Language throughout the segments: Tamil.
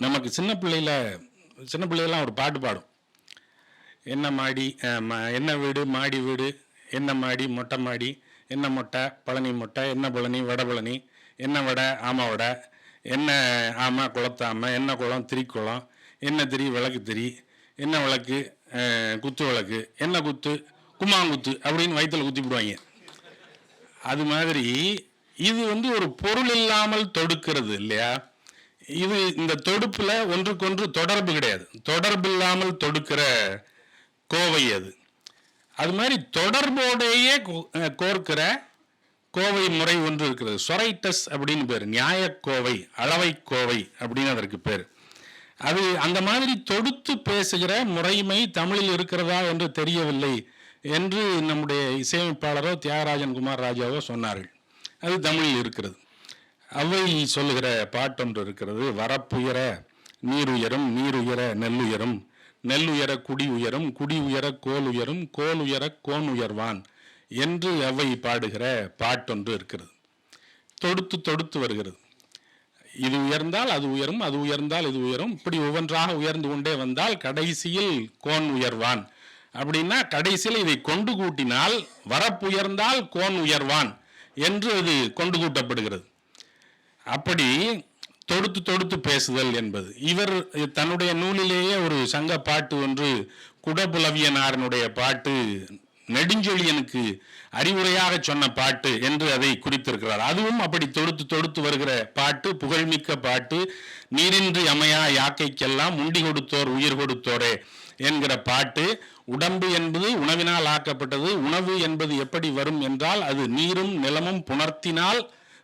நமக்கு சின்ன பிள்ளைலாம் ஒரு பாட்டு பாடும். என்ன மாடி என்ன வீடு மாடி வீடு, என்ன மாடி மொட்டை மாடி, என்ன மொட்டை பழனி மொட்டை, என்ன பழனி வட பழனி, என்ன வடை ஆமை வடை, என்ன ஆமை குளத்தாமை, என்ன குளம் திரிக்குளம், என்ன திரி விளக்கு திரி, என்ன விளக்கு குத்து விளக்கு, என்ன குத்து கும்மாங்குத்து அப்படின்னு வயிற்றில் குத்தி விடுவாங்க. அது மாதிரி இது ஒரு பொருள் இல்லாமல் தொடுக்கிறது இல்லையா? இது இந்த தொடுப்புல ஒன்றுக்கொன்று தொடர்பு கிடையாது, தொடர்பு இல்லாமல் தொடுக்கிற கோவை அது. அது மாதிரி தொடர்போடையே கோர்க்கிற கோவை முறை ஒன்று இருக்கிறது. சொரைட்டஸ் அப்படின்னு பேர், நியாயக்கோவை, அளவை கோவை அப்படின்னு அதற்கு பேர். அது அந்த மாதிரி தொடுத்து பேசுகிற முறைமை தமிழில் இருக்கிறதா என்று தெரியவில்லை என்று நம்முடைய இசையமைப்பாளரோ தியாகராஜன் குமார் ராஜாவோ சொன்னார்கள். அது தமிழில் இருக்கிறது. அவை சொல்லுகிற பாட்டொன்று இருக்கிறது. வரப்புயர நீர் உயரும், நீர் உயர நெல்லுயரும், நெல்லுயர குடி உயரும், குடி உயர கோல் உயரும், கோல் உயர கோன் உயர்வான் என்று அவை பாடுகிற பாட்டொன்று இருக்கிறது. தொடுத்து தொடுத்து வருகிறது. இது உயர்ந்தால் அது உயரும், அது உயர்ந்தால் இது உயரும், இப்படி ஒவ்வொன்றாக உயர்ந்து கொண்டே வந்தால் கடைசியில் கோன் உயர்வான். அப்படின்னா கடைசியில் இதை கொண்டு கூட்டினால் வரப்புயர்ந்தால் கோன் உயர்வான் என்று அது கொண்டு கூட்டப்படுகிறது. அப்படி தொடுத்து தொடுத்து பேசுதல் என்பது. இவர் தன்னுடைய நூலிலேயே ஒரு சங்க பாட்டு ஒன்று, குடபுலவியனாரனுடைய பாட்டு, நெடுஞ்செழியனுக்கு அறிவுரையாக சொன்ன பாட்டு என்று அதை குறித்திருக்கிறார். அதுவும் அப்படி தொடுத்து தொடுத்து வருகிற பாட்டு, புகழ்மிக்க பாட்டு. நீரின்றி அமையா யாக்கைக்கெல்லாம் உண்டி கொடுத்தோர் உயிர் கொடுத்தோரே என்கிற பாட்டு. உடம்பு என்பது உணவினால் ஆக்கப்பட்டது. உணவு என்பது எப்படி வரும் என்றால், அது நீரும் நிலமும் புணர்த்தினால்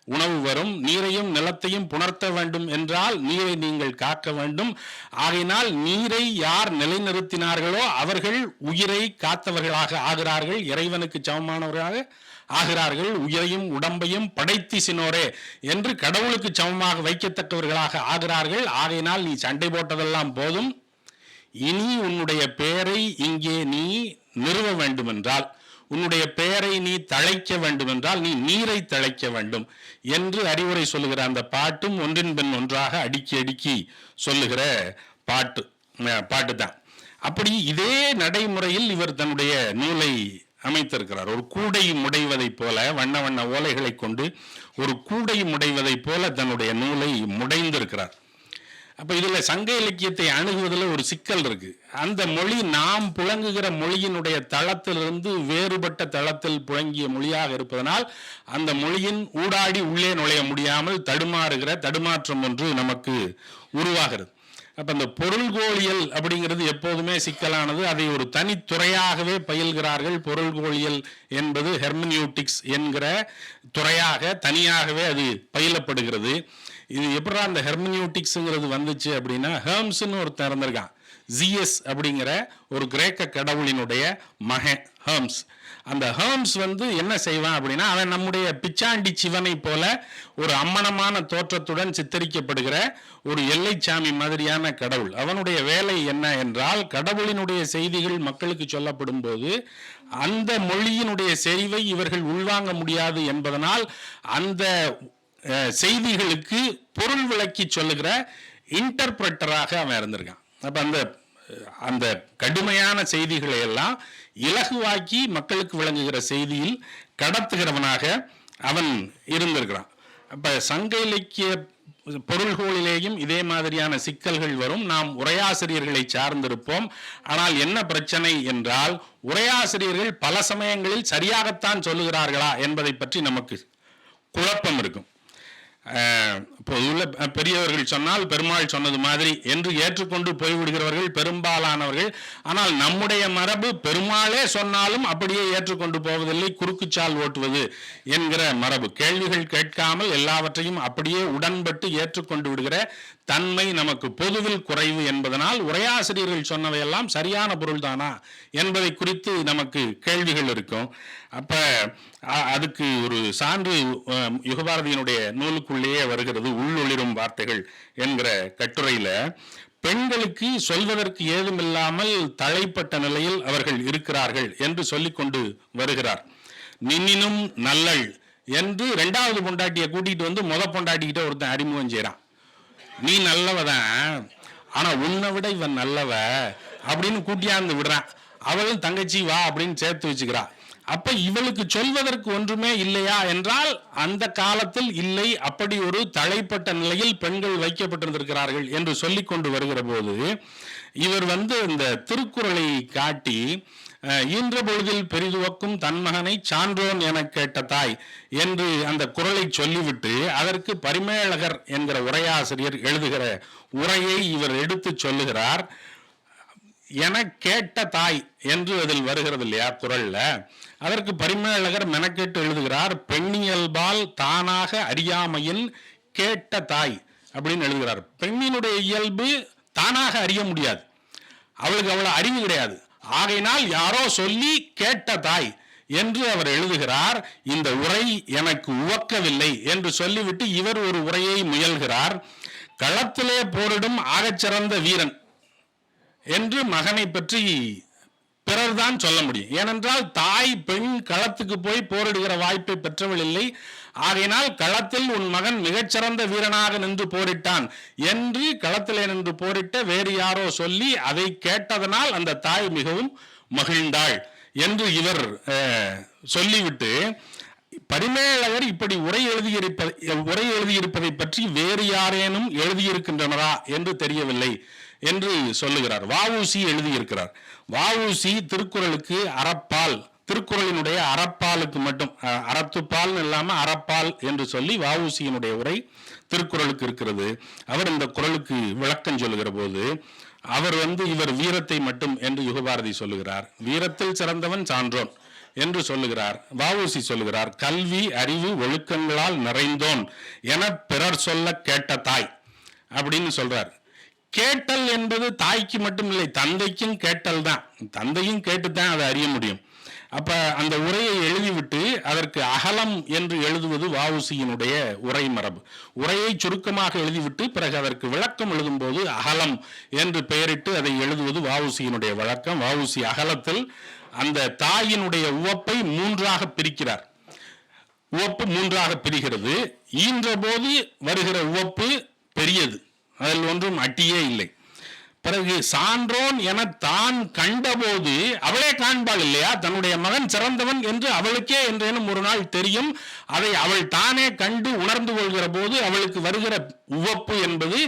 உணவு வரும். நீரையும் நிலத்தையும் புணர்த்த வேண்டும் என்றால் நீரை நீங்கள் காக்க வேண்டும். ஆகையினால் நீரை யார் நிலைநிறுத்தினார்களோ அவர்கள் உயிரை காத்தவர்களாக ஆகிறார்கள், இறைவனுக்கு சமமானவர்களாக ஆகிறார்கள். உயிரையும் உடம்பையும் படைத்திசினோரே என்று கடவுளுக்கு சமமாக வைக்கத்தக்கவர்களாக ஆகிறார்கள். ஆகையினால் நீ சண்டை போட்டதெல்லாம் போதும், இனி உன்னுடைய பெயரை இங்கே நீ நிறுவ வேண்டுமென்றால், உன்னுடைய பெயரை நீ தழைக்க வேண்டுமென்றால் நீ நீரை தழைக்க வேண்டும் என்று அறிவுரை சொல்லுகிற அந்த பாட்டும் ஒன்றின் பின் ஒன்றாக அடுக்கி அடுக்கி சொல்லுகிற பாட்டு தான். அப்படி இதே நடைமுறையில் இவர் தன்னுடைய நூலை அமைத்திருக்கிறார். ஒரு கூடை முடைவதை போல, வண்ண வண்ண ஓலைகளை கொண்டு ஒரு கூடை முடைவதை போல தன்னுடைய நூலை முடைந்திருக்கிறார். அப்போ இதில் சங்க இலக்கியத்தை அணுகுவதில் ஒரு சிக்கல் இருக்கு. அந்த மொழி நாம் புழங்குகிற மொழியினுடைய தளத்திலிருந்து வேறுபட்ட தளத்தில் புழங்கிய மொழியாக இருப்பதனால் அந்த மொழியின் ஊடாடி உள்ளே நுழைய முடியாமல் தடுமாற்றம் ஒன்று நமக்கு உருவாகிறது. அப்போ அந்த பொருள்கோளியல் அப்படிங்கிறது எப்போதுமே சிக்கலானது. அதை ஒரு தனித்துறையாகவே பயில்கிறார்கள். பொருள்கோளியல் என்பது ஹெர்மனியூட்டிக்ஸ் என்கிற துறையாக தனியாகவே அது பயிலப்படுகிறது. இது எப்படா அந்த ஹெர்மனியூட்டிக்ஸுங்கிறது வந்துச்சு அப்படின்னா, ஹேர்ம்ஸ்ன்னு ஒருத்தர் இருந்திருக்கான். ஜிஎஸ் அப்படிங்கிற ஒரு கிரேக்க கடவுளினுடைய மகன் ஹேர்ம்ஸ். அந்த ஹேர்ம்ஸ் என்ன செய்வான் அப்படின்னா, அவன் நம்முடைய பிச்சாண்டி சிவனை போல ஒரு அம்மனமான தோற்றத்துடன் சித்தரிக்கப்படுகிற ஒரு எல்லைச்சாமி மாதிரியான கடவுள். அவனுடைய வேலை என்ன என்றால், கடவுளினுடைய செய்திகள் மக்களுக்கு சொல்லப்படும் போது அந்த மொழியினுடைய செறிவை இவர்கள் உள்வாங்க முடியாது என்பதனால் அந்த செய்திகளுக்கு பொருள் விளக்கி சொல்லுகிற இன்டர்பிரட்டராக அவன் இருந்திருக்கான். அப்ப அந்த கடுமையான செய்திகளை எல்லாம் இலகுவாக்கி மக்களுக்கு விளங்குகிற செய்தியில் கடத்துகிறவனாக அவன் இருந்திருக்கிறான். அப்ப சங்க இலக்கிய பொருள்களிலேயும் இதே மாதிரியான சிக்கல்கள் வரும். நாம் உரையாசிரியர்களை சார்ந்திருப்போம். ஆனால் என்ன பிரச்சனை என்றால், உரையாசிரியர்கள் பல சமயங்களில் சரியாகத்தான் சொல்லுகிறார்களா என்பதை பற்றி நமக்கு குழப்பம் இருக்கும். உள்ள பெரியவர்கள் சொன்னால் பெருமாள் சொன்னது மாதிரி என்று ஏற்றுக்கொண்டு போய்விடுகிறவர்கள் பெரும்பாலானவர்கள். ஆனால் நம்முடைய மரபு பெருமாளே சொன்னாலும் அப்படியே ஏற்றுக்கொண்டு போவதில்லை, குறுக்குச்சால் ஓட்டுவது என்கிற மரபு. கேள்விகள் கேட்காமல் எல்லாவற்றையும் அப்படியே உடன்பட்டு ஏற்றுக்கொண்டு விடுகிற தன்மை நமக்கு பொதுவில் குறைவு என்பதனால் உரையாசிரியர்கள் சொன்னவையெல்லாம் சரியான பொருள் தானா என்பதை குறித்து நமக்கு கேள்விகள் இருக்கும். அப்ப அதுக்கு ஒரு சான்று யுகபாரதியினுடைய நூலுக்குள்ளேயே வருகிறது. உள்ளொளிரும் வார்த்தைகள் என்கிற கட்டுரையில, பெண்களுக்கு சொல்வதற்கு ஏதுமில்லாமல் தளைப்பட்ட நிலையில் அவர்கள் இருக்கிறார்கள் என்று சொல்லிக் கொண்டு வருகிறார். நின்னினும் நல்லள் என்று இரண்டாவது பொண்டாட்டியை கூட்டிட்டு முத பொண்டாட்டிக்கிட்ட ஒருத்தன் அறிமுகம் செய்யறான். நீ நல்லவதான், ஆனா உன்னை விட இவன் நல்லவ அப்படின்னு கூட்டியாந்து விடுறான். அவளும் தங்கச்சி வா அப்படின்னு சேர்த்து வச்சுக்கிறா. அப்ப இவளுக்கு சொல்வதற்கு ஒன்றுமே இல்லையா என்றால் அந்த காலத்தில் இல்லை. அப்படி ஒரு தளைப்பட்ட நிலையில் பெண்கள் வைக்கப்பட்டிருந்திருக்கிறார்கள் என்று சொல்லிக் கொண்டு வருகிற போது இவர் இந்த திருக்குறளை காட்டி ஈன்ற பொழுதில் பெரிதுவக்கும் தன்மகனை சான்றோன் என கேட்ட தாய் என்று அந்த குறளை சொல்லிவிட்டு அதற்கு பரிமேலகர் என்கிற உரையாசிரியர் எழுதுகிற உரையை இவர் எடுத்து சொல்லுகிறார். என கேட்ட தாய் என்று அதில் வருகிறது இல்லையா குறள்ல, அதற்கு பரிமேலகர் மெனக்கேட்டு எழுதுகிறார். பெண்ணியல்பால் தானாக அறியாமையின் கேட்ட தாய் அப்படின்னு எழுதுகிறார். பெண்ணினுடைய இயல்பு தானாக அறிய முடியாது, அவளுக்கு அவ்வளவு அறிவு கிடையாது. ஆகையினால் யாரோ சொல்லி கேட்ட தாய் என்று அவர் எழுதுகிறார். இந்த உரை எனக்கு உவக்கவில்லை என்று சொல்லிவிட்டு இவர் ஒரு உரையை முயல்கிறார். களத்திலே போரிடும் ஆகச்சிறந்த வீரன் என்று மகனை பற்றி பிறர்தான் சொல்ல முடியும். ஏனென்றால் தாய் பெண் களத்துக்கு போய் போரிடுகிற வாய்ப்பை பெற்றவள் இல்லை. ஆகையினால் களத்தில் உன் மகன் மிகச்சிறந்த வீரனாக நின்று போரிட்டான் என்று களத்திலே நின்று போரிட்ட வேறு யாரோ சொல்லி அதை கேட்டதனால் அந்த தாய் மிகவும் மகிழ்ந்தாள் என்று இவர் சொல்லிவிட்டு, பரிமேலகர் இப்படி உரை எழுதியிருப்பதை பற்றி வேறு யாரேனும் எழுதியிருக்கின்றனரா என்று தெரியவில்லை என்று சொல்லுகிறார். வஉசி எழுதியிருக்கிறார். வஉசி திருக்குறளுக்கு அறப்பால், திருக்குறளினுடைய அறப்பாலுக்கு மட்டும், அறத்துப்பால் இல்லாம அறப்பால் என்று சொல்லி வஉசியினுடைய உரை திருக்குறளுக்கு இருக்கிறது. அவர் இந்த குறளுக்கு விளக்கம் சொல்லுகிற போது அவர் இவர் வீரத்தை மட்டும் என்று யுகபாரதி சொல்லுகிறார். வீரத்தில் சிறந்தவன் சான்றோன் என்று சொல்லுகிறார். வஉசி சொல்லுகிறார், கல்வி அறிவு ஒழுக்கங்களால் நிறைந்தோன் என பிறர் சொல்ல கேட்ட தாய் அப்படின்னு சொல்றார். கேட்டல் என்பது தாய்க்கு மட்டும் இல்லை, தந்தைக்கும் கேட்டல் தான். தந்தையும் கேட்டுத்தான் அதை அறிய முடியும். அப்ப அந்த உரையை எழுதிவிட்டு அதற்கு அகலம் என்று எழுதுவது வஉசியினுடைய உரை மரபு. உரையை சுருக்கமாக எழுதிவிட்டு பிறகு அதற்கு விளக்கம் எழுதும் போது அகலம் என்று பெயரிட்டு அதை எழுதுவது வஉசியினுடைய வழக்கம். வஉசி அகலத்தில் அந்த தாயினுடைய உவப்பை மூன்றாக பிரிக்கிறார். உவப்பு மூன்றாக பிரிகிறது. ஈன்ற போது வருகிற உவப்பு பெரியது, அதில் ஒன்றும் அட்டியே இல்லை. பிறகு சான்றோன் என தான் கண்டபோது அவளே காண்பாள் இல்லையா, தன்னுடைய மகன் சிறந்தவன் என்று அவளுக்கே என்றேனும் ஒரு நாள் தெரியும். அதை அவள் தானே கண்டு உணர்ந்து கொள்கிற போது அவளுக்கு வருகிற உவப்பு என்பது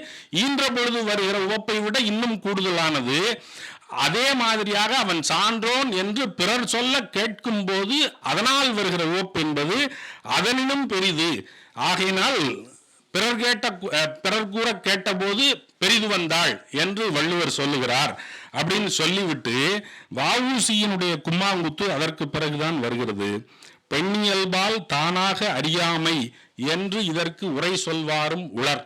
ஈன்ற பொழுது வருகிற உவப்பை விட இன்னும் கூடுதலானது. அதே மாதிரியாக அவன் சான்றோன் என்று பிறர் சொல்ல கேட்கும் போது அதனால் வருகிற உவப்பு என்பது அதனினும் பெரிது. ஆகையினால் பிறர் கூற கேட்ட போது பெரிது வந்தாள் என்று வள்ளுவர் சொல்லுகிறார் அப்படின்னு சொல்லிவிட்டு வஉசியினுடைய கும்மாங்குத்து அதற்கு பிறகுதான் வருகிறது. பெண்ணியல்பால் தானாக அறியாமை என்று இதற்கு உரை சொல்வாரும் உளர்.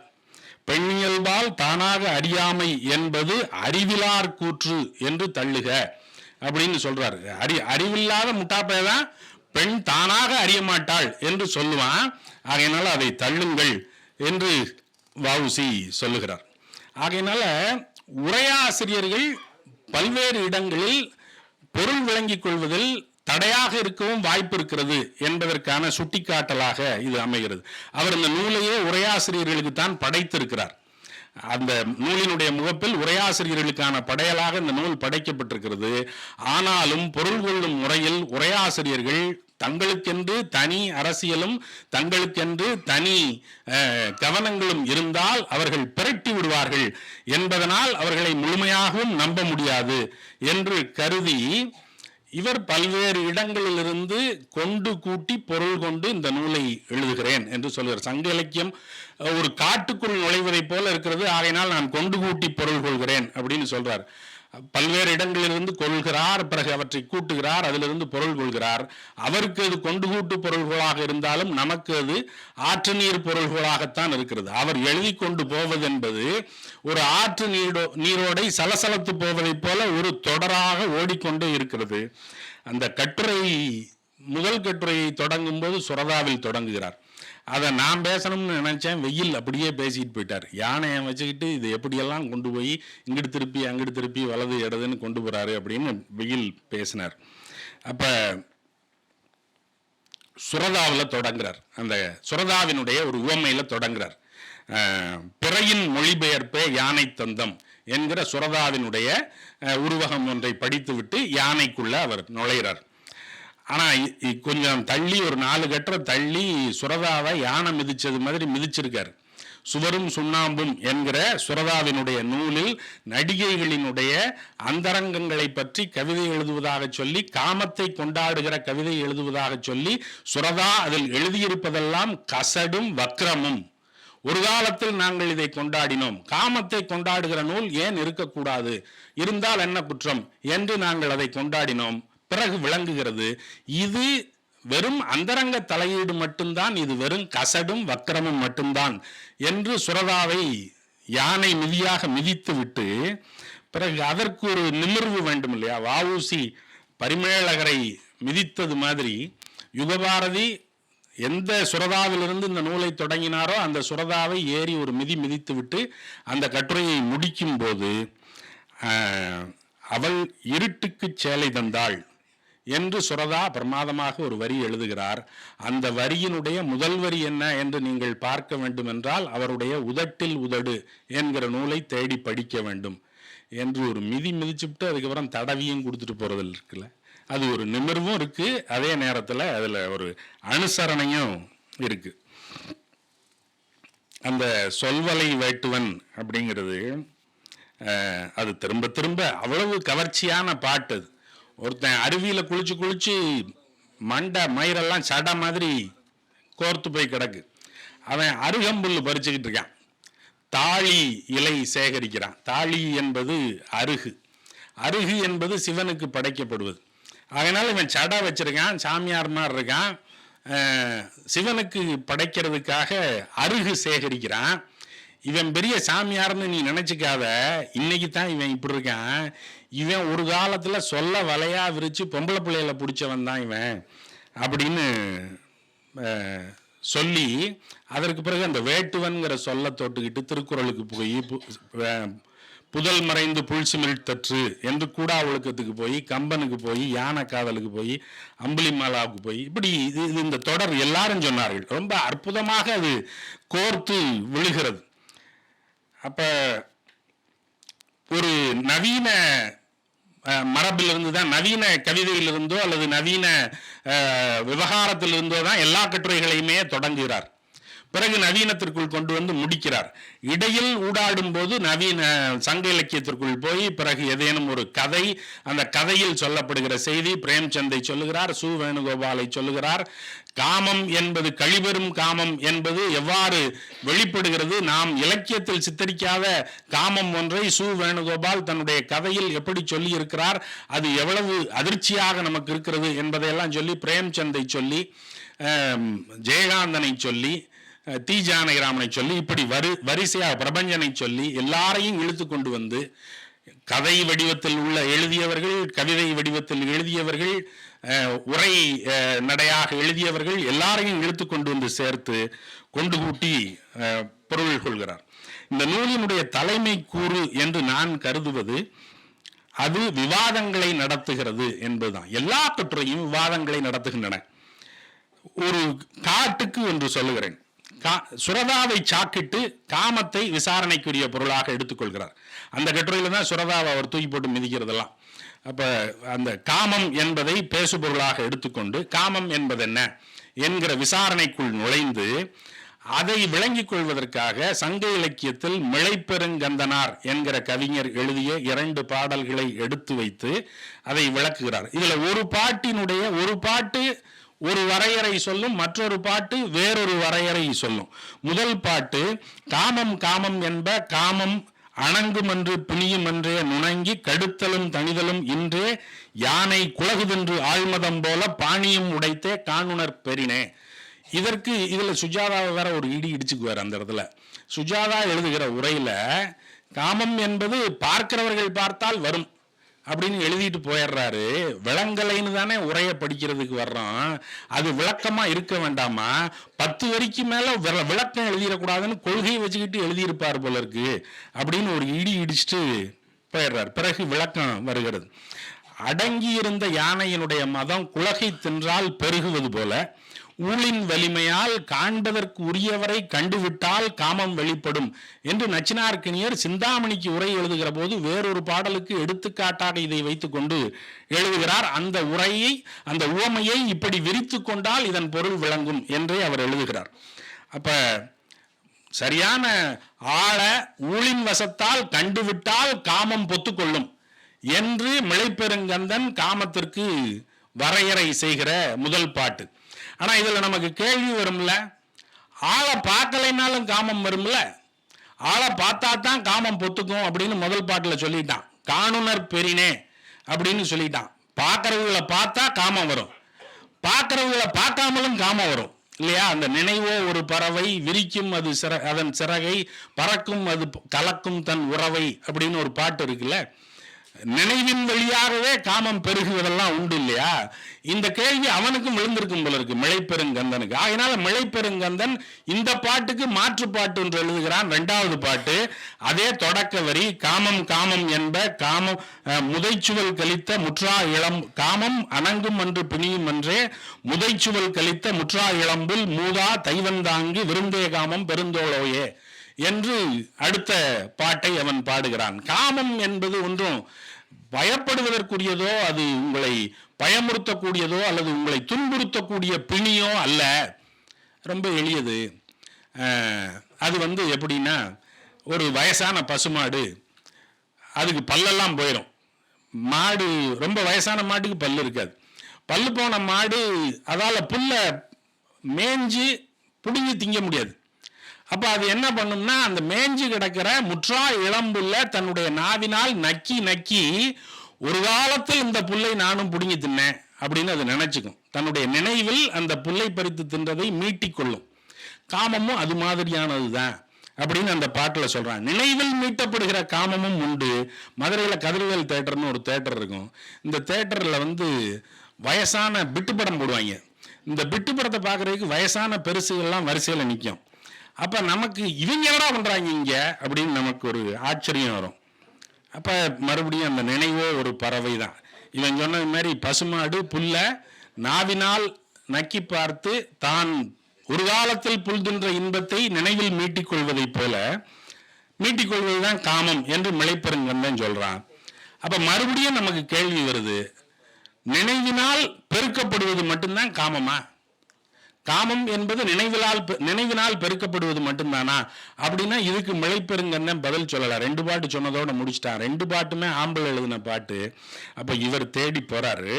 பெண்ணியல்பால் தானாக அறியாமை என்பது அறிவிலார் கூற்று என்று தள்ளுக அப்படின்னு சொல்றாரு. அறிவில்லாத முட்டாப்பையதான் பெண் தானாக அறிய மாட்டாள் என்று சொல்லுவான். ஆகையினால அதை தள்ளுங்கள் என்று வஉசி சொல்லுகிறார். ஆகையினால உரையாசிரியர்கள் பல்வேறு இடங்களில் பொருள் விளங்கிக் கொள்வதில் தடையாக இருக்கவும் வாய்ப்பு இருக்கிறது என்பதற்கான சுட்டிக்காட்டலாக இது அமைகிறது. அவர் இந்த நூலையே உரையாசிரியர்களுக்கு தான் படைத்திருக்கிறார். அந்த நூலினுடைய முகப்பில் உரையாசிரியர்களுக்கான படையலாக இந்த நூல் படைக்கப்பட்டிருக்கிறது. ஆனாலும் பொருள் கொள்ளும் முறையில் உரையாசிரியர்கள் தங்களுக்கென்று தனி அரசியலும் தங்களுக்கென்று தனி கவனங்களும் இருந்தால் அவர்கள் பிரட்டி விடுவார்கள் என்பதனால் அவர்களை முழுமையாகவும் நம்ப முடியாது என்று கருதி இவர் பல்வேறு இடங்களிலிருந்து கொண்டு கூட்டி பொருள் கொண்டு இந்த நூலை எழுதுகிறேன் என்று சொல்கிறார். சங்க இலக்கியம் ஒரு காட்டுக்குள் நுழைவதை போல இருக்கிறது, ஆகையினால் நான் கொண்டு கூட்டி பொருள் கொள்கிறேன் அப்படின்னு சொல்றார். பல்வேறு இடங்களிலிருந்து கொள்கிறார், பிறகு அவற்றை கூட்டுகிறார், அதிலிருந்து பொருள் கொள்கிறார். அவருக்கு அது கொண்டு கூட்டு பொருள்களாக இருந்தாலும் நமக்கு அது ஆற்று நீர் பொருள்களாகத்தான் இருக்கிறது. அவர் எழுதி கொண்டு போவது என்பது ஒரு ஆற்று நீரோடை சலசலத்து போவதை போல ஒரு தொடராக ஓடிக்கொண்டே இருக்கிறது. அந்த கட்டுரை முதல் கட்டுரையை தொடங்கும் போது சுரதாவில் தொடங்குகிறார். அதை நான் பேசணும்னு நினைச்சேன், வெயில் அப்படியே பேசிட்டு போயிட்டார். யானையை வச்சுக்கிட்டு இது எப்படியெல்லாம் கொண்டு போய் இங்கிட்டு திருப்பி அங்கிட்டு திருப்பி வலது இடதுன்னு கொண்டு போறாரு அப்படின்னு வெயில் பேசினார். அப்ப சுரதாவில் தொடங்குறார். அந்த சுரதாவினுடைய ஒரு உவமையில தொடங்குறார். பிறையின் மொழிபெயர்ப்பே யானை தந்தம் என்கிற சுரதாவினுடைய உருவகம் ஒன்றை படித்துவிட்டு யானைக்குள்ள அவர் நுழைகிறார். ஆனால் கொஞ்சம் தள்ளி ஒரு 4 கட்டுரை தள்ளி சுரதாவை யானை மிதிச்சது மாதிரி மிதிச்சிருக்கார். சுவரும் சுண்ணாம்பும் என்கிற சுரதாவினுடைய நூலில் நடிகைகளினுடைய அந்தரங்கங்களை பற்றி கவிதை எழுதுவதாக சொல்லி, காமத்தை கொண்டாடுகிற கவிதை எழுதுவதாக சொல்லி, சுரதா அதில் எழுதியிருப்பதெல்லாம் கசடும் வக்ரமும். ஒரு காலத்தில் நாங்கள் இதை கொண்டாடினோம், காமத்தை கொண்டாடுகிற நூல் ஏன் இருக்கக்கூடாது, இருந்தால் என்ன குற்றம் என்று நாங்கள் அதை கொண்டாடினோம். பிறகு விளங்குகிறது இது வெறும் அந்தரங்க தலையீடு மட்டும்தான், இது வெறும் கசடும் வக்கிரமும் மட்டும்தான் என்று சுரதாவை யானை மிதியாக மிதித்து விட்டு, பிறகு அதற்கு ஒரு நிமிர்வு வேண்டும் இல்லையா? வஉசி பரிமேலகரை மிதித்தது மாதிரி யுகபாரதி எந்த சுரதாவிலிருந்து இந்த நூலை தொடங்கினாரோ அந்த சுரதாவை ஏறி ஒரு மிதித்து விட்டு அந்த கட்டுரையை முடிக்கும் போது, அவள் இருட்டுக்கு சேலை தந்தாள் என்று சுரதா பிரமாதமாக ஒரு வரி எழுதுகிறார். அந்த வரியினுடைய முதல் வரி என்ன என்று நீங்கள் பார்க்க வேண்டும் என்றால் அவருடைய உதட்டில் உதடு என்கிற நூலை தேடி படிக்க வேண்டும் என்று ஒரு மிதிச்சுட்டு அதுக்கப்புறம் தடவியும் கொடுத்துட்டு போறதில் இருக்குல்ல, அது ஒரு நிமிர்வும் இருக்கு, அதே நேரத்தில் அதில் ஒரு அனுசரணையும் இருக்கு. அந்த சொல்வலை வேட்டுவன் அப்படிங்கிறது அது திரும்ப திரும்ப அவ்வளவு கவர்ச்சியான பாட்டு. அது ஒருத்தன் அருவியில் குளிச்சு மண்டை மயிரெல்லாம் சடை மாதிரி கோர்த்து போய் கிடக்கு, அவன் அருகம்புல் பறிச்சுக்கிட்டு இருக்கான், தாழி இலை சேகரிக்கிறான். தாழி என்பது அருகு, அருகு என்பது சிவனுக்கு படைக்கப்படுவது. அதனால் இவன் சடை வச்சிருக்கான், சாமியார் மாதிரி இருக்கான், சிவனுக்கு படைக்கிறதுக்காக அருகு சேகரிக்கிறான். இவன் பெரிய சாமியார்னு நீ நினைச்சுக்காத, இன்னைக்கு தான் இவன் இப்படி இருக்கான். இவன் ஒரு காலத்தில் சொல்ல வலையா விரிச்சு பொம்பளை பிள்ளைகளை பிடிச்சவன் தான் இவன் அப்படின்னு சொல்லி, அதற்கு பிறகு அந்த வேட்டுவன்கிற சொல்ல தொட்டுக்கிட்டு திருக்குறளுக்கு போய் புதல் மறைந்து புல்சிமிழ் தற்று என்று கூடா ஒழுக்கத்துக்கு போய், கம்பனுக்கு போய், யானை காதலுக்கு போய், அம்புலிமாலாவுக்கு போய், இப்படி இது இந்த தொடர் எல்லாரும் சொன்னார்கள். ரொம்ப அற்புதமாக அது கோர்த்து விழுகிறது. அப்ப ஒரு நவீன மரபிலிருந்து தான், நவீன கவிதையிலிருந்தோ அல்லது நவீன விவகாரத்திலிருந்தோ தான் எல்லா கட்டுரைகளையுமே தொடங்குகிறார். பிறகு நவீனத்திற்குள் கொண்டு வந்து முடிக்கிறார். இடையில் ஊடாடும் போது நவீன சங்க இலக்கியத்திற்குள் போய் பிறகு ஏதேனும் ஒரு கதை, அந்த கதையில் சொல்லப்படுகிற செய்தி பிரேம்சந்தை சொல்லுகிறார், சு வேணுகோபாலை சொல்லுகிறார். காமம் என்பது, கழிபெறும் காமம் என்பது எவ்வாறு வெளிப்படுகிறது, நாம் இலக்கியத்தில் சித்தரிக்காத காமம் ஒன்றை சு வேணுகோபால் தன்னுடைய கதையில் எப்படி சொல்லி இருக்கிறார், அது எவ்வளவு அதிர்ச்சியாக நமக்கு இருக்கிறது என்பதையெல்லாம் சொல்லி, பிரேம்சந்தை சொல்லி, ஜெயகாந்தனை சொல்லி, தி ஜானகிராமனை சொல்லி, இப்படி வரிசையாக பிரபஞ்சனை சொல்லி எல்லாரையும் இழுத்து கொண்டு வந்து, கதை வடிவத்தில் உள்ள எழுதியவர்கள், கவிதை வடிவத்தில் எழுதியவர்கள், உரை நடையாக எழுதியவர்கள் எல்லாரையும் இழுத்து கொண்டு வந்து சேர்த்து கொண்டு கூட்டி பொருள் கொள்கிறார். இந்த நூலினுடைய தலைமை கூறு என்று நான் கருதுவது அது விவாதங்களை நடத்துகிறது என்பதுதான். எல்லா கட்டுரையும் விவாதங்களை நடத்துகின்றன. ஒரு காட்டுக்கு ஒன்று சொல்லுகிறேன். சுரதாவை சாக்கிட்டு காமத்தை விசாரணைக்குரிய பொருளாக எடுத்துக்கொள்கிறார். அந்த கட்டுரையில தான் சுரதாவை அவர் தூக்கி போட்டு மிதிக்கிறதெல்லாம். அப்ப அந்த காமம் என்பதை பேசு பொருளாக எடுத்துக்கொண்டு காமம் என்பது என்ன என்கிற விசாரணைக்குள் நுழைந்து அதை விளங்கிக் கொள்வதற்காக சங்க இலக்கியத்தில் மிளைப்பெருங்கந்தனார் என்கிற கவிஞர் எழுதிய 2 பாடல்களை எடுத்து வைத்து அதை விளக்குகிறார். இதுல ஒரு பாட்டு ஒரு வரையறை சொல்லும், மற்றொரு பாட்டு வேறொரு வரையறை சொல்லும். முதல் பாட்டு காமம் காமம் என்ப காமம் அணங்குமென்று பிணியுமென்றே நுணங்கி கடுத்தலும் தனிதலும் இன்றே யானை குலகுதென்று ஆழ்மதம் போல பாணியும் உடைத்தே காணுணர் பெறினே. இதற்கு இதுல சுஜாதாவை வேற ஒரு இடிச்சுக்குவார். அந்த இடத்துல சுஜாதா எழுதுகிற உரையில காமம் என்பது பார்க்கிறவர்கள் பார்த்தால் வரும் அப்படின்னு எழுதிட்டு போயிடுறாரு. விளங்கலைன்னு தானே உரைய படிக்கிறதுக்கு வர்றோம், அது விளக்கமா இருக்க வேண்டாமா? 10 வரிக்கு மேல விளக்கம் எழுதிடக்கூடாதுன்னு கொள்கையை வச்சுக்கிட்டு எழுதியிருப்பார் போல இருக்கு அப்படின்னு ஒரு இடிச்சுட்டு போயிடுறார். பிறகு விளக்கம் வருகிறது. அடங்கி இருந்த யானையினுடைய மதம் குலகை தின்றால் பெருகுவது போல ஊழின் வலிமையால் காண்பதற்கு உரியவரை கண்டுவிட்டால் காமம் வெளிப்படும் என்று நச்சினார்க்கினியர் சிந்தாமணிக்கு உரை எழுதுகிற போது வேறொரு பாடலுக்கு எடுத்துக்காட்டாக இதை வைத்துக்கொண்டு எழுதுகிறார். அந்த உரையை, அந்த உவமையை இப்படி விரித்து கொண்டால் இதன் பொருள் விளங்கும் என்றே அவர் எழுதுகிறார். அப்ப சரியான ஆழ ஊழின் வசத்தால் கண்டுவிட்டால் காமம் பொத்துக்கொள்ளும் என்று மிளைப்பெருங்கந்தன் காமத்திற்கு வரையறை செய்கிற முதல் பாட்டு. ஆனா இதுல நமக்கு கேள்வி வரும்ல, ஆளை பார்க்கலைனாலும் காமம் வரும்ல, ஆளை பார்த்தா தான் காமம் பொத்துக்கும் அப்படின்னு முதல் பாட்டுல சொல்லிட்டான். காணுனர் பெரினே அப்படின்னு சொல்லிட்டான். பார்க்கறவங்களை பார்த்தா காமம் வரும், பார்க்கறவங்களை பார்க்காமலும் காமம் வரும் இல்லையா? அந்த நினைவோ ஒரு பறவை, விரிக்கும் அது அதன் சிறகை, பறக்கும் அது கலக்கும் தன் உறவை அப்படின்னு ஒரு பாட்டு இருக்குல்ல. நினைவின் வழியாகவே காமம் பெருகுவதெல்லாம் உண்டு இல்லையா? இந்த கேள்வி அவனுக்கும் விழுந்திருக்கும் போல இருக்கு மிளைப்பெருங்கந்தனுக்கு. அதனால மிளைப்பெருங்கந்தன் இந்த பாட்டுக்கு மாற்று பாட்டு என்று எழுதுகிறான். 2வது பாட்டு அதே தொடக்க வரி, காமம் காமம் என்ப காமம் முதைச்சுவல் கழித்த முற்றா இளம் காமம் அணங்கும் என்று பிணியும் என்றே முதைச்சுவல் கழித்த முற்றா இளம்புல் மூதா தைவந்தாங்கி விருந்தே காமம் பெருந்தோளோயே என்று அடுத்த பாட்டை அவன் பாடுகிறான். காமம் என்பது ஒன்றும் பயப்படுவதற்குரியதோ, அது உங்களை பயமுறுத்தக்கூடியதோ அல்லது உங்களை துன்புறுத்தக்கூடிய பிணியோ அல்ல. ரொம்ப எளியது. அது எப்படின்னா, ஒரு வயசான பசுமாடு, அதுக்கு பல்லெல்லாம் போயிடும். மாடு, ரொம்ப வயசான மாட்டுக்கு பல்லு இருக்காது. பல்லு போன மாடு அதால புல்ல மேய்ஞ்சி புடுங்கி திங்க முடியாது. அப்ப அது என்ன பண்ணும்னா, அந்த மேய்ஞ்சி கிடக்கிற முற்றா இளம்புல்ல தன்னுடைய நாவினால் நக்கி நக்கி ஒரு காலத்தில் இந்த புல்லை நானும் புடுங்கி தின்னேன் அப்படின்னு அது நினைச்சுக்கும். தன்னுடைய நினைவில் அந்த புல்லை பறித்து தின்றதை மீட்டிக்கொள்ளும். காமமும் அது மாதிரியானதுதான் அப்படின்னு அந்த பாட்டுல சொல்றான். நினைவில் மீட்டப்படுகிற காமமும் உண்டு. மதுரையில கதிர்வேல் தேட்டர்னு ஒரு தேட்டர் இருக்கும். இந்த தேட்டர்ல வயசான பிட்டு படம் போடுவாங்க. இந்த பிட்டு படத்தை பார்க்கறதுக்கு வயசான பெருசுகள்லாம் வரிசையில நிற்கும். அப்ப நமக்கு இவங்க என்னடா பண்றாங்க இங்க அப்படின்னு நமக்கு ஒரு ஆச்சரியம் வரும். அப்ப மறுபடியும் அந்த நினைவோ ஒரு பறவை தான். இவன் சொன்னது மாதிரி பசுமாடு புல்ல நாவினால் நக்கி பார்த்து தான் ஒரு காலத்தில் புல் தின்ற இன்பத்தை நினைவில் மீட்டிக்கொள்வதை போல மீட்டிக்கொள்வதுதான் காமம் என்று மிளைப்பெருங்கந்தன் சொல்றான். அப்ப மறுபடியும் நமக்கு கேள்வி வருது, நினைவினால் பெருக்கப்படுவது மட்டும்தான் காமமா? காமம் என்பது நினைவினால் பெருக்கப்படுவது மட்டும்தானா அப்படின்னா இதுக்கு மிளைப்பெருங்கந்தன் பதில் சொல்லல. 2 பாட்டு சொன்னதோட முடிச்சிட்டான். 2 பாட்டுமே ஆம்பல் எழுதின பாட்டு. அப்ப இவர் தேடி போறாரு.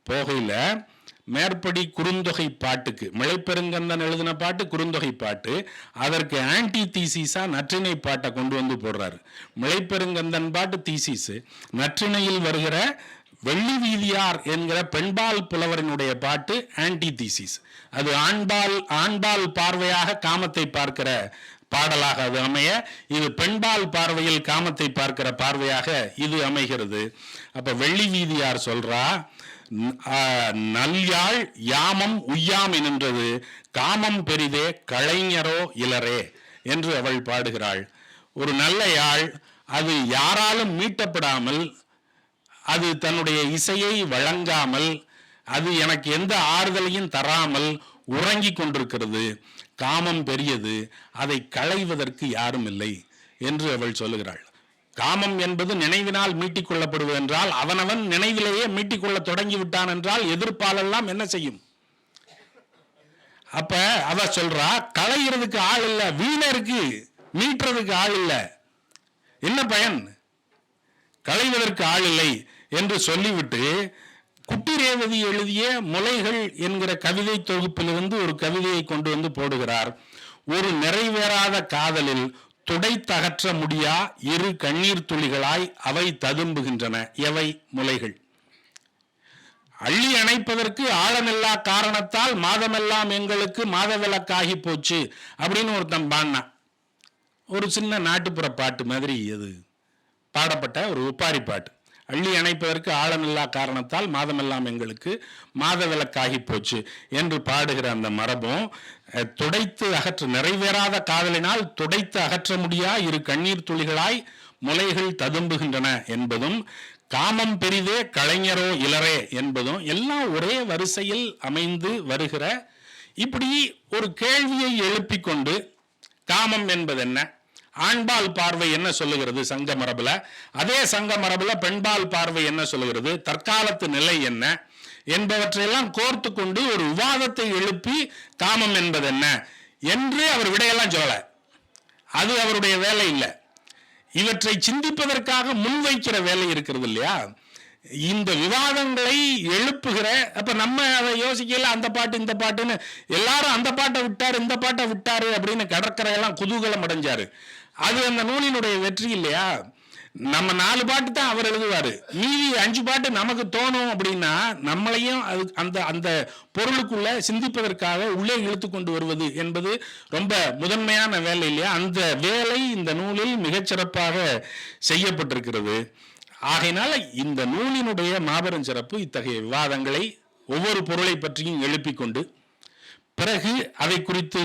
போகையில மேற்படி குறுந்தொகை பாட்டுக்கு, மிளைப்பெருங்கந்தன் எழுதின பாட்டு குறுந்தொகை பாட்டு, அதற்கு ஆன்டி தீசிஸா நற்றிணை பாட்டை கொண்டு வந்து போடுறாரு. மிளைப்பெருங்கந்தன் பாட்டு தீசிஸ், நற்றிணையில் வருகிற வெள்ளி வீதியார் என்கிற பெண்பால் புலவரினுடைய பாட்டு ஆன்டி தீசிஸ். அது ஆண்பால் பார்வையாக காமத்தை பார்க்கிற பாடலாக அது அமைய, இது பெண்பால் பார்வையில் காமத்தை பார்க்கிற பார்வையாக இது அமைகிறது. அப்ப வெள்ளி வீதியார் சொல்றா, நல்யாழ் யாமம் உய்யாம் நின்றது காமம் பெரிதே கலைஞரோ இலரே என்று அவள் பாடுகிறாள். ஒரு நல்ல யாழ் அது யாராலும் மீட்டப்படாமல், அது தன்னுடைய இசையை வழங்காமல், அது எனக்கு எந்த ஆறுதலையும் தராமல் உறங்கி கொண்டிருக்கிறது. காமம் பெரியது, அதை களைவதற்கு யாரும் இல்லை என்று அவள் சொல்லுகிறாள். காமம் என்பது நினைவினால் மீட்டிக் கொள்ளப்படுவது என்றால், அவனவன் நினைவிலேயே மீட்டிக்கொள்ள தொடங்கி விட்டான் என்றால் எதிர்ப்பாலெல்லாம் என்ன செய்யும்? அப்ப அவ சொல்றா, களைகிறதுக்கு ஆள் இல்ல, வீணருக்கு மீட்டுறதுக்கு ஆள் இல்ல, என்ன பயன்? களைவதற்கு ஆள் இல்லை என்று சொல்லிவிட்டு குட்டி ரேவதி எழுதிய முலைகள் என்கிற கவிதை தொகுப்பிலிருந்து ஒரு கவிதையை கொண்டு வந்து போடுகிறார். ஒரு நிறைவேறாத காதலில் துடைத்தகற்ற முடியா இரு கண்ணீர் துளிகளாய் அவை ததும்புகின்றன எவை முலைகள். அள்ளி அணைப்பதற்கு ஆழமில்லா காரணத்தால் மாதமெல்லாம் எங்களுக்கு மாதவிலக்காகி போச்சு அப்படின்னு ஒருத்தன் பாடினா. ஒரு சின்ன நாட்டுப்புற பாட்டு மாதிரி அது பாடப்பட்ட ஒரு ஒப்பாரி பாட்டு. அள்ளி அணைப்பதற்கு ஆழமில்லா காரணத்தால் மாதமெல்லாம் எங்களுக்கு மாதவிலக்காகி போச்சு என்று பாடுகிற அந்த மரபும், துடைத்து நிறைவேறாத காதலினால் துடைத்து அகற்ற முடியா இரு கண்ணீர் துளிகளாய் முலைகள் ததும்புகின்றன என்பதும், காமம் பெரிதே கலைஞரோ இலரே என்பதும் எல்லாம் ஒரே வரிசையில் அமைந்து வருகிற இப்படி ஒரு கேள்வியை எழுப்பிக் கொண்டு காமம் என்பது என்ன, ஆண்பால் பார்வை என்ன சொல்லுகிறது சங்க மரபுல, அதே சங்க மரபுல பெண்பால் பார்வை என்ன சொல்லுகிறது, தற்காலத்து நிலை என்ன என்பவற்றையெல்லாம் கோர்த்து கொண்டு ஒரு விவாதத்தை எழுப்பி காமம் என்பது என்ன என்று அவர் விடையெல்லாம் சொல்லல. அது அவருடைய வேலை இல்லை. இவற்றை சிந்திப்பதற்காக முன்வைக்கிற வேலை இருக்கிறது இல்லையா. இந்த விவாதங்களை எழுப்புகிற, அப்ப நம்ம அதை யோசிக்கல, அந்த பாட்டு இந்த பாட்டுன்னு எல்லாரும் அந்த பாட்டை விட்டாரு இந்த பாட்டை விட்டாரு அப்படின்னு கடற்கரையெல்லாம் குதூகலம் அடைஞ்சாரு. அது அந்த நூலினுடைய வெற்றி இல்லையா. நம்ம 4 பாட்டு தான் அவர் எழுதுவாரு, மீதி 5 பாட்டு நமக்கு தோணும் அப்படின்னா நம்மளையும் அது அந்த அந்த பொருளுக்குள்ள சிந்திப்பதற்காக உள்ளே இழுத்து கொண்டு வருவது என்பது ரொம்ப முதன்மையான வேலை இல்லையா. அந்த வேலை இந்த நூலில் மிகச்சிறப்பாக செய்யப்பட்டிருக்கிறது. ஆகையினால இந்த நூலினுடைய மாபெரும் சிறப்பு இத்தகைய விவாதங்களை ஒவ்வொரு பொருளை பற்றியும் எழுப்பிக் கொண்டு பிறகு அதை குறித்து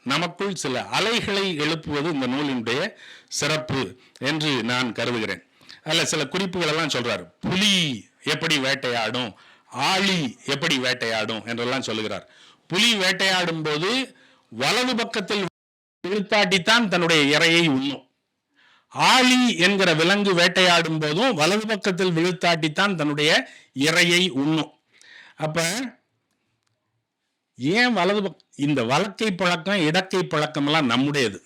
நமக்குள் சில அலைகளை எழுப்புவது இந்த நூலினுடைய சிறப்பு என்று நான் கருதுகிறேன். அதில் சில குறிப்புகள் எல்லாம் சொல்றாரு. புலி எப்படி வேட்டையாடும், ஆளி எப்படி வேட்டையாடும் என்றெல்லாம் சொல்லுகிறார். புலி வேட்டையாடும் போது வலது பக்கத்தில் இழுத்தாட்டித்தான் தன்னுடைய இரையை உண்ணும். ஆளி என்கிற விலங்கு வேட்டையாடும் போதும் வலது பக்கத்தில் விழுத்தாட்டித்தான் தன்னுடைய இரையை உண்ணும். அப்ப ஏன் வலது இந்த வலக்கை பழக்கம் இடக்கை பழக்கம் எல்லாம் நம்முடையது.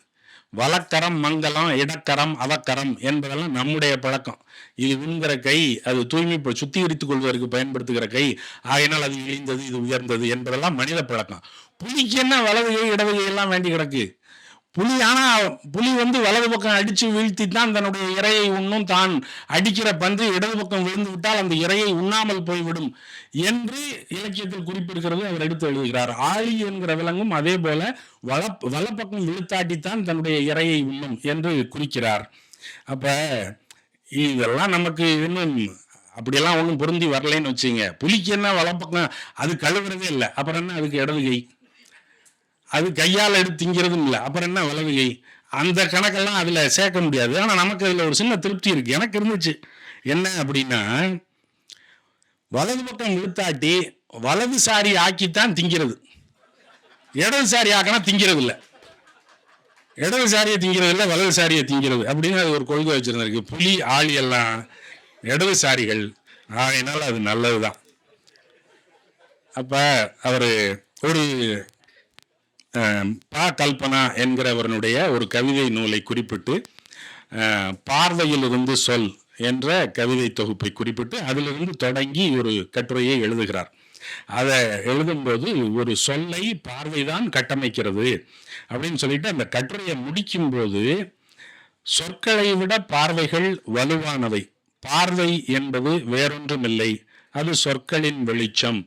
வலக்கரம் மங்கலம், இடக்கரம் அவக்கரம் என்பதெல்லாம் நம்முடைய பழக்கம். இது உண்கிற கை, அது தூய்மை சுத்திகரித்துக் கொள்வதற்கு பயன்படுத்துகிற கை, ஆகையினால் அது இழிந்தது இது உயர்ந்தது என்பதெல்லாம் மனித பழக்கம். புலிக்கு என்ன வலது கை இடது கை எல்லாம் வேண்டி கிடக்கு. புலி வலது பக்கம் அடிச்சு வீழ்த்தி தான் தன்னுடைய இரையை உண்ணும். தான் அடிக்கிற பன்றி இடது பக்கம் விழுந்து விட்டால் அந்த இரையை உண்ணாமல் போய்விடும் என்று இலக்கியத்தில் குறிப்பிடுகிறது. அவர் எடுத்து எழுதுகிறார். ஆளி என்கிற விலங்கும் அதே போல வலப்பக்கம் விழுத்தாட்டித்தான் தன்னுடைய இரையை உண்ணும் என்று குறிக்கிறார். அப்ப இதெல்லாம் நமக்கு இன்னும் அப்படியெல்லாம் ஒன்றும் பொருந்தி வரலைன்னு வச்சுங்க. புலிக்கு என்ன வலப்பக்கம், அது கழுவுறதே இல்லை, அப்புறம் என்ன அதுக்கு இடது கை, அது கையால் எடுத்து திங்கிறதும் இல்லை, அப்புறம் என்ன வலது கை, அந்த கணக்கெல்லாம் அதில் சேர்க்க முடியாது. ஆனால் நமக்கு அதில் ஒரு சின்ன திருப்தி இருக்குது. எனக்கு இருந்துச்சு. என்ன அப்படின்னா, வலது பக்கம் இழுத்தாட்டி வலதுசாரி ஆக்கித்தான் திங்கிறது, இடதுசாரி ஆக்கினா திங்கிறது இல்லை. இடதுசாரியை திங்கிறது இல்லை, வலதுசாரியை திங்கிறது அப்படின்னு அது ஒரு கொள்கை வச்சுருந்துருக்கு. புலி ஆளி எல்லாம் இடதுசாரிகள், ஆகையினால் அது நல்லது தான். அப்போ அவர் ஒரு பா கல்பனா என்கிறவனுடைய ஒரு கவிதை நூலை குறிப்பிட்டு, பார்வையிலிருந்து சொல் என்ற கவிதை தொகுப்பை குறிப்பிட்டு அதிலிருந்து தொடங்கி ஒரு கட்டுரையை எழுதுகிறார். அதை எழுதும்போது ஒரு சொல்லை பார்வைதான் கட்டமைக்கிறது அப்படின்னு சொல்லிட்டு அந்த கட்டுரையை முடிக்கும்போது, சொற்களை விட பார்வைகள் வலுவானவை, பார்வை என்பது வேறொன்றுமில்லை, அது சொற்களின் வெளிச்சம்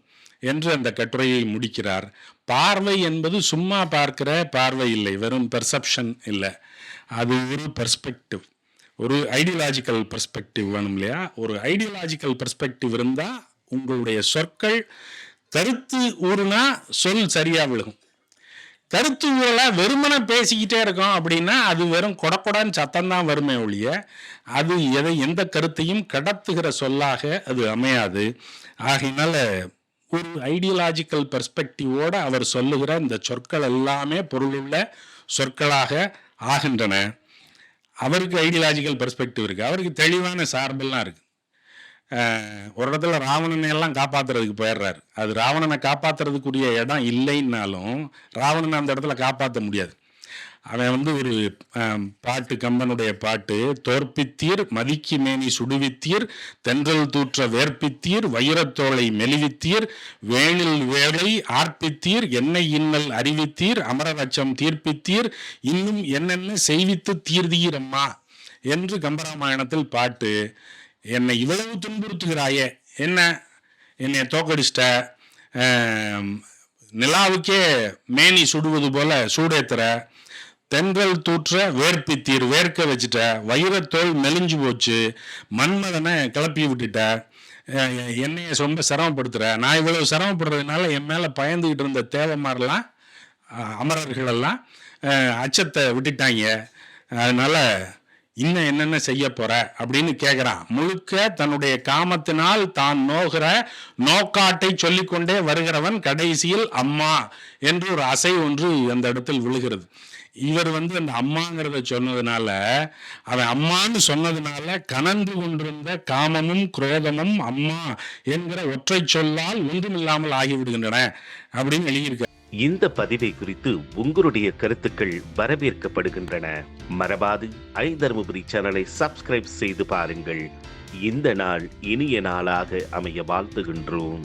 என்று அந்த கட்டுரையை முடிக்கிறார். பார்வை என்பது சும்மா பார்க்கிற பார்வை இல்லை, வெறும் பெர்செப்ஷன் இல்லை, அது ஒரு பெர்ஸ்பெக்டிவ், ஒரு ஐடியாலஜிக்கல் பெர்ஸ்பெக்டிவ் வேணும் இல்லையா. ஒரு ஐடியாலஜிக்கல் பெர்ஸ்பெக்டிவ் இருந்தால் உங்களுடைய சொற்கள் கருத்து ஊறுனா சொல் சரியா விழுகும். கருத்து ஊறல வெறுமனை பேசிக்கிட்டே இருக்கோம் அப்படின்னா அது வெறும் கொடக்கொடான்னு சத்தம் தான் வருமே ஒழிய அது எந்த கருத்தையும் கடத்துகிற சொல்லாக அது அமையாது. ஆகையினால ஒரு ஐடியாலஜிக்கல் பெர்ஸ்பெக்டிவோட அவர் சொல்லுகிற இந்த சொற்கள் எல்லாமே பொருளுள்ள சொற்களாக ஆகின்றன. அவருக்கு ஐடியாலஜிக்கல் பெர்ஸ்பெக்டிவ் இருக்குது, அவருக்கு தெளிவான சார்பெல்லாம் இருக்குது. ஒரு இடத்துல ராவணனை எல்லாம் காப்பாற்றுறதுக்கு போயிடுறாரு. அது ராவணனை காப்பாற்றுறதுக்குரிய இடம் இல்லைன்னாலும் ராவணனை அந்த இடத்துல காப்பாற்ற முடியாது. அவன் ஒரு பாட்டு, கம்பனுடைய பாட்டு, தோற்பித்தீர் மதிக்கு மேனி சுடுவித்தீர், தென்றல் தூற்ற வேர்ப்பித்தீர், வைரத்தோளை மெலிவித்தீர், வேணில் வேளை ஆர்ப்பித்தீர், எண்ணெய் இன்னல் அறிவித்தீர், அமரரட்சம் தீர்ப்பித்தீர், இன்னும் என்னென்ன செய்வித்து தீர்தீர் அம்மா என்று கம்பராமாயணத்தில் பாட்டு. என்னை இவ்வளவு துன்புறுத்துகிறாயே, என்னை தோக்கடிச்சிட்ட, நிலாவுக்கே மேனி சுடுவது போல சூடேத்துற, தென்றல் தூற்ற வேர்ப்பித்தீர் வேர்க்க வச்சுட்ட, வைரத்தோல் மெலிஞ்சு போச்சு, மன்மதனை கிளப்பி விட்டுட்ட, என்னைய ரொம்ப சிரமப்படுத்துகிற, நான் இவ்வளவு சிரமப்படுறதுனால என் மேலே பயந்துக்கிட்டு இருந்த தேவமாரெல்லாம் அமரர்களெல்லாம் அச்சத்தை விட்டுட்டாங்க, அதனால் இன்னும் என்னென்ன செய்ய போற அப்படின்னு கேட்கிறான். முழுக்க தன்னுடைய காமத்தினால் தான் நோகிற நோக்காட்டை சொல்லிக்கொண்டே வருகிறவன் கடைசியில் அம்மா என்று ஒரு அசை ஒன்று அந்த இடத்தில் விழுகிறது. இவர் அந்த அம்மாங்கிறத சொன்னதுனால, அவன் அம்மான்னு சொன்னதுனால கனந்து கொண்டிருந்த காமமும் குரோதமும் அம்மா என்கிற ஒற்றை சொல்லால் ஒன்றுமில்லாமல் ஆகிவிடுகின்றன அப்படின்னு எழுதியிருக்க. இந்த பதிவை குறித்து உங்களுடைய கருத்துக்கள் வரவேற்கப்படுகின்றன. மறவாது ஐதர்மபுரி சேனலை சப்ஸ்கிரைப் செய்து பாருங்கள். இந்த நாள் இனிய நாளாக அமைய வாழ்த்துகின்றோம்.